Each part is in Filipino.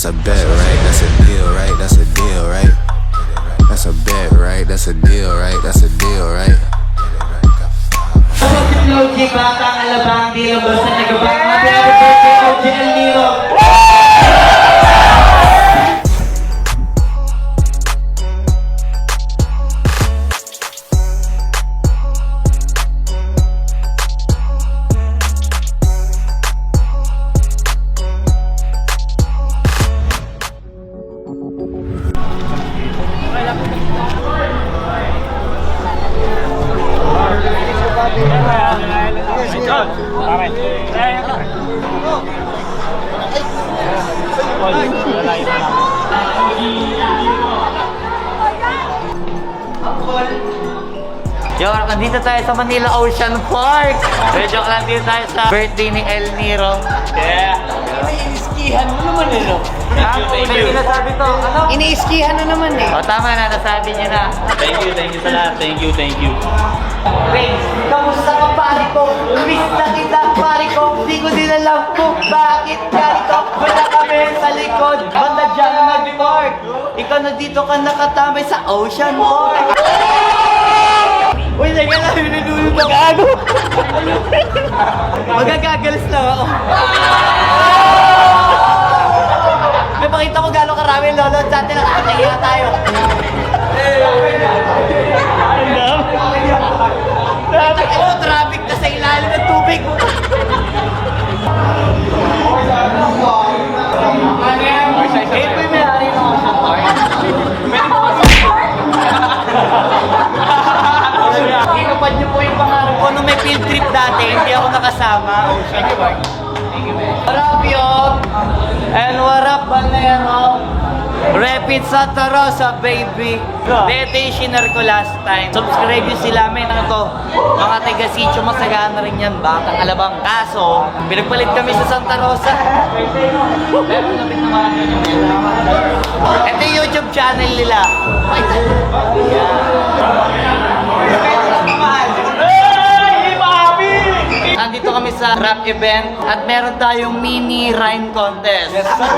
That's a bet, right? That's a deal, right? That's a deal, right? That's a bet, right? That's a deal, right? That's a deal, right? Logic, batang alabang, di lang basta nagabang. Happy birthday, OG El Niro! Yo, nandito tayo sa Manila Ocean Park. Joke lang, dito tayo sa birthday ni El Niro. Yeah. Iniiskihan mo naman eh, no? Thank you. Sinasabi to, ano? Iniiskihan na naman eh. O, tama na, nasabi niya na. Thank you sa lahat. Thank you. Race, kamusta ka pare ko? Miss na kita pare ko. Di ko din alam kung bakit ganito. Wala kami sa likod. Banda dyan nag-park. Ikaw na dito ka nakatambay sa Ocean Park. Uy, teka lang, minunulog na gago. Magagagalis lang ako. May pakita mo gano'ng karami lolo. Dati nakakahiya tayo. Ano, traffic na sa ilalim ng tubig. Eh, po yung may-ari ng Ocean Park. Inupad niyo po yung pangarap ko nung may field trip dati, hindi ako nakasama. Ocean Park. What up, yo? And what up, Balnero? Rapid Santa Rosa, baby. Dito yung shinare ko last time. Subscribe nyo sila, men. Ano to? Mga taga-sityo, masagana rin yan. Batang alabang. Kaso, pinagpalit kami sa Santa Rosa. Pero napit naman yun. Ito yung YouTube channel nila. Nandito kami sa rap event at meron tayong mini rhyme contest. Yes, sir!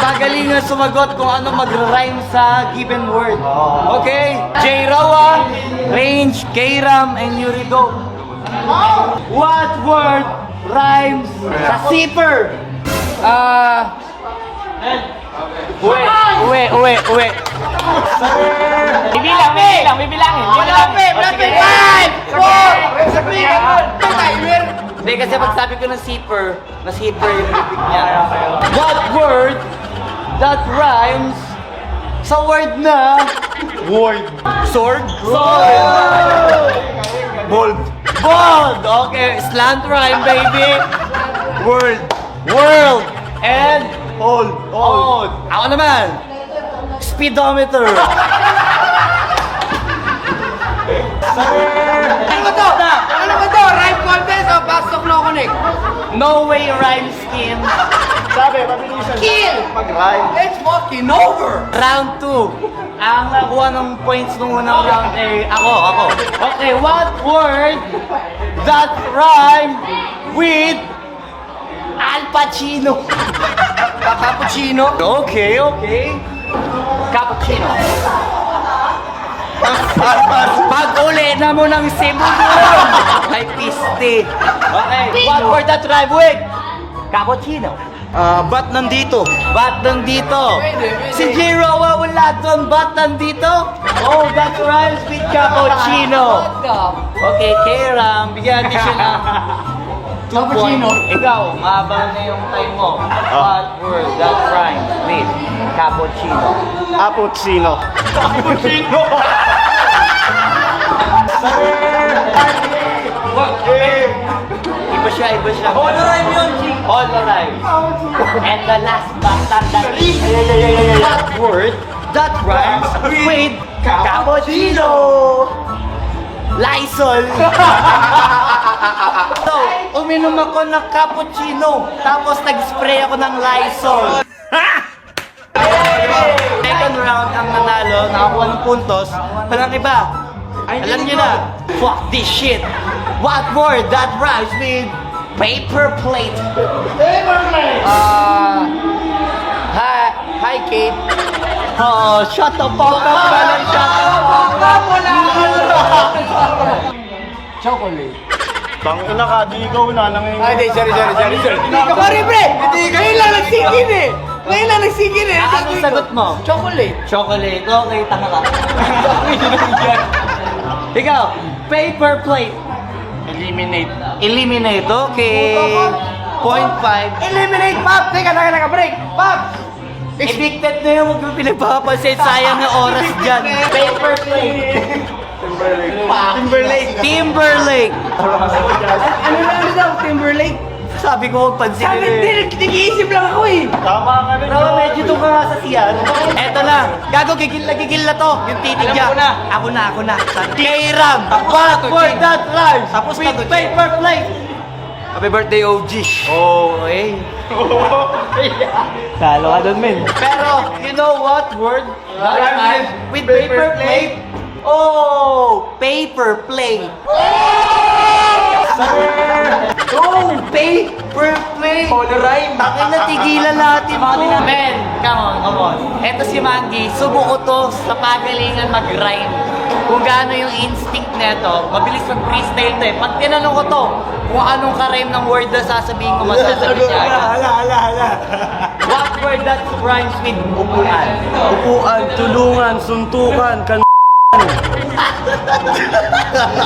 Pagalingan sumagot kung ano mag-rhyme sa given word. Okay? J. Rawa, Range, K-Ram, and Yurido. What word rhymes sa zipper? Uwe. Bibilangin. Malapit! 5! 4! Hindi, kasi pag sabi ko ng zipper, na zipper yung bibig niya. What word that rhymes sa word na word? Sword? Bold. Okay, slant rhyme, baby. World. And old. Ako naman. Speedometer. Ano ba to? Rhyme contest o pasok no connect? No way rhyme scheme. Sabi, mabilisan. Kill! Pag-rhyme. It's fucking over! Round 2. Ang nakuha ng points nung unang round ay ako. Okay, what word that rhyme with Al Pacino? Cappuccino? Okay. Cappuccino. Pag uli na mo ng Cebu ay piste. Okay, what word that rhyme with Cappuccino? Ba't nandito? Ba't nandito? Si J. Rawa wala doon. Ba't nandito? Oh, that rhymes with cappuccino. Okay, K-Ram, bigyan natin siya ng 2 points. Ikaw, mahaba na yung time mo. What word that rhymes with cappuccino? Cappuccino. Iba siya. All rhyme yun, G. All rhyme. And the last but not the least, that word that rhymes with cappuccino. Lysol. So, uminom ako ng cappuccino, tapos nag-spray ako ng Lysol. Second round ang nanalo, nakakuha ng puntos. Walang iba. Alam niyo na, fuck this shit. What word that rhymes with Paper plate. Hi, Kate. Oh, shut the fuck up ka lang, shut the fuck up. Chocolate. Tang ina ka, di ikaw na nangyayari. Ay, di, sorry. Sorry, pre. Ngayon lang nagsigin eh. Anong sagot mo? Chocolate. Chocolate. Okay, tanga ka. Ikaw, paper plate. Eliminate. Eliminate, okay. 0.5. Eliminate, Pop. Teka, break. Pop. Evicted na yung pinagpapapansin. Sayang na oras dyan. Paper plate. Timberlake. Ano daw, Timberlake? Sabi ko, huwag pansinin eh. Nag-iisip lang ako eh. Tama ka rin. Pero medyo doon ka nga sa siyan. Eto na. Gago, gigil na to. Yung titig niya. Ako na. K-Ram. What for that rhyme? Tapos With na to, paper plate. Happy birthday, OG. Okay. Talo ka doon, men. Pero, you know what word? With paper plate? Oh, paper plate. Oh, paper plate. rhyme. Bakit natigilan natin to? Men, come on. Eto si Mangi, subo ko to sa pagalingan mag-rhyme. Kung gaano yung instinct neto, mabilis mag-freestyle to eh. Pag tinanong ko to, kung anong ka-rhyme ng word na sasabihin ko, masasabi niya agad. Hala. What word that rhymes with upuan? Upuan, tulungan, suntukan,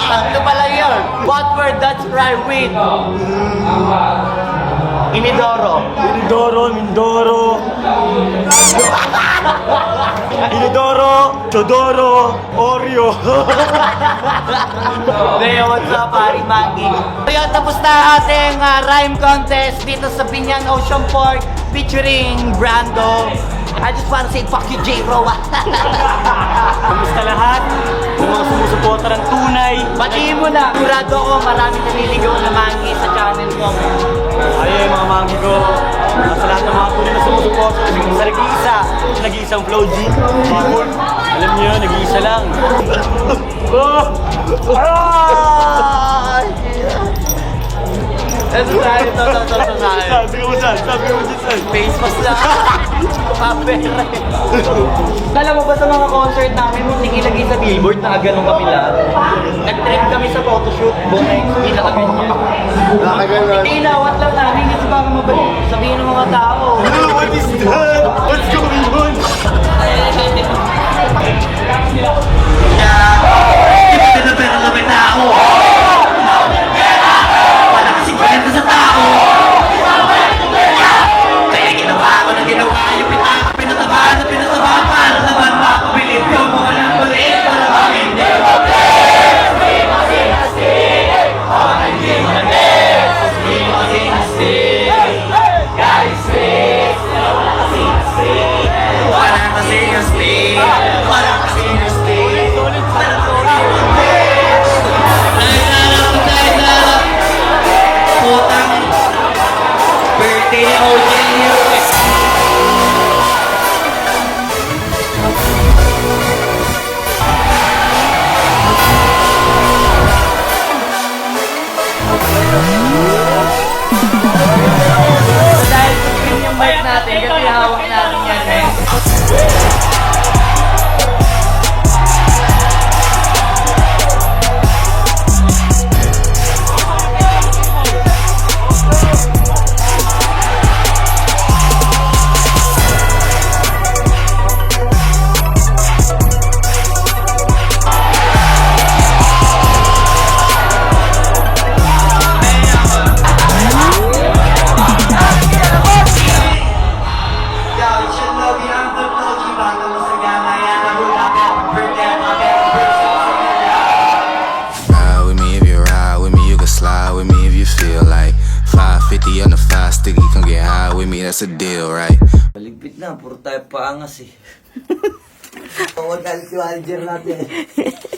Ano pala yun? What word that rhyme with? Inidoro. Inidoro, Chodoro, Oreo. Leo, what's up, Pari Mangi? So yun, tapos na ating rhyme contest dito sa Binyan Ocean Park featuring Brando. I just wanna say fuck you, J-Ro. Kamusta lahat? Yung mga sumusuporta ng tunay. Batiin mo na. Sigurado ako maraming naliligaw na Mangi sa channel mo. Ayun mga mangi ko. Sa lahat ng mga tunay na sumusuporta. Sa nag-iisa. Nag-iisang Flow G. Pamor. Alam niyo yun, nag-iisa lang. Ito tayo, ito. Sabi ko saan? Face mask lang. Kapera. Alam mo ba sa mga concert namin, hindi lagi sa billboard na ganun kami lahat. Nag-trip kami sa photoshoot, bonay, hindi na kami. Hindi inawat lang namin kasi baka mabalik. Sabihin ng mga tao. What is that? What's going on? Pero kami tao. Wala kasing kwenta sa tao. Kaya ginawa ko na ginawa yung pinataba para naman makabilib yung mga nagkulit para makindi. Birthday ni OJ dahil sa yung mic natin, kasi hawak natin yan eh. Ride with me if you ride with me, you can slide with me if you feel like 550 on the 5 sticky, come get high with me, that's a deal, right? Maligpit na, puro tayo paangas eh. Oo, dahil si manager natin.